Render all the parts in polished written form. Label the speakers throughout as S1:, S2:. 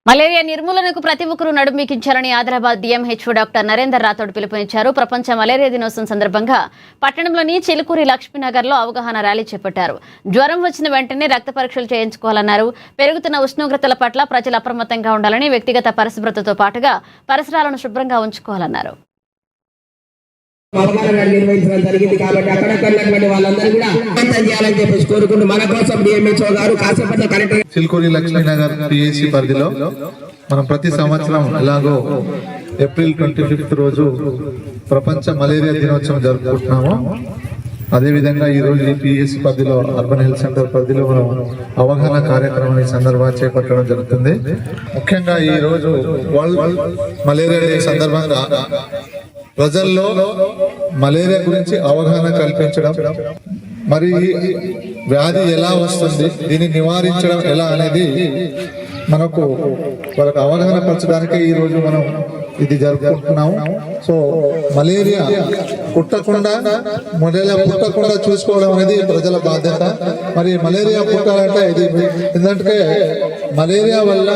S1: Malaria నిర్మూలనకు ప్రతి ఒక్కరూ నడుంబికించాలని ఆదిలాబాద్ డిఎంహెచ్ఓ డాక్టర్ నరేందర్ రాథోడ్ పిలుపునిచ్చారు. ప్రపంచ మలేరియా దినోత్సవం సందర్భంగా పట్టణంలోని చిలుకూరి లక్ష్మీనగర్లో అవగాహన ర్యాలీ చేపట్టారు. జ్వరం వచ్చిన వెంటనే రక్త పరీక్షలు చేయించుకోవాలన్నారు. పెరుగుతున్న ఉష్ణోగ్రతల పట్ల ప్రజలు అప్రమత్తంగా ఉండాలని, వ్యక్తిగత పరిశుభ్రతతో పాటుగా పరిసరాలను శుభ్రంగా ఉంచుకోవాలన్నారు.
S2: నిర్వహించడం జరిగింది కాబట్టి అక్కడక్కడున్నటువంటి వాళ్ళందరూ కూడా చేయాలని చెప్పేసి కోరుకుంటూ మన కోసం డిఎంహెచ్ఓ గారు కాసేపట్ల కలెక్టర్
S3: చిలుకూరి లక్ష్మీనగర్ పిఎస్సి పరిధిలో మనం ప్రతి సంవత్సరం ఎలాగో ఏప్రిల్ 25 రోజు ప్రపంచ మలేరియా దినోత్సవం జరుపుకుంటున్నాము. అదేవిధంగా ఈ రోజు పిఎస్సి పరిధిలో అర్బన్ హెల్త్ సెంటర్ పరిధిలో మనం అవగాహన కార్యక్రమం ఈ సందర్భంగా చేపట్టడం జరుగుతుంది. ముఖ్యంగా ఈ రోజు వరల్డ్ మలేరియా డే సందర్భంగా ప్రజల్లో మలేరియా గురించి అవగాహన కల్పించడం, మరి వ్యాధి ఎలా వస్తుంది, దీన్ని నివారించడం ఎలా అనేది మనకు వాళ్ళకి అవగాహన పరచడానికి ఈ రోజు మనం ఇది జరుపుకుంటున్నాము. సో మలేరియా పుట్టకుండా చూసుకోవడం అనేది ప్రజల బాధ్యత. మరి మలేరియా పుట్టాలంటే ఇది ఎందుకంటే మలేరియా వల్ల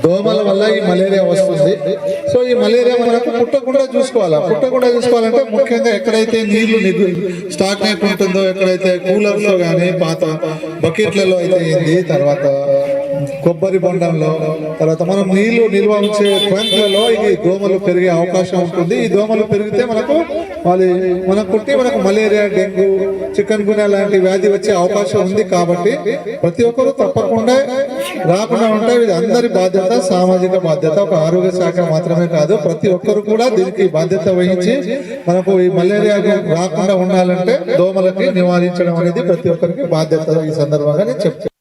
S3: దోమల వల్ల ఈ మలేరియా వస్తుంది. సో ఈ మలేరియా మనకు పుట్టకుండా చూసుకోవాలంటే ముఖ్యంగా ఎక్కడైతే నీళ్లు స్టాక్ అయిపోయి ఉంటుందో, ఎక్కడైతే కూలర్స్ లో కానీ పాత బకెట్లలో అయితే ఏంది, తర్వాత కొబ్బరి బొండంలో, తర్వాత మనం నీళ్లు నిల్వ ఉంచే ట్యాంకులలో ఇది దోమలు పెరిగే అవకాశం ఉంటుంది. ఈ దోమలు పెరిగితే మనకు మలేరియా, డెంగ్యూ, చికెన్ గున్యా లాంటి వ్యాధి వచ్చే అవకాశం ఉంది. కాబట్టి ప్రతి ఒక్కరూ తప్పకుండా రాకుండా ఉంటే ఇది అందరి బాధ్యత, సామాజిక బాధ్యత. ఒక ఆరోగ్య శాఖ మాత్రమే కాదు, ప్రతి ఒక్కరు కూడా దీనికి బాధ్యత వహించి మనకు ఈ మలేరియా రాకుండా ఉండాలంటే దోమలకి నివారించడం అనేది ప్రతి ఒక్కరికి బాధ్యత. ఈ సందర్భంగా నేను చెప్తాను.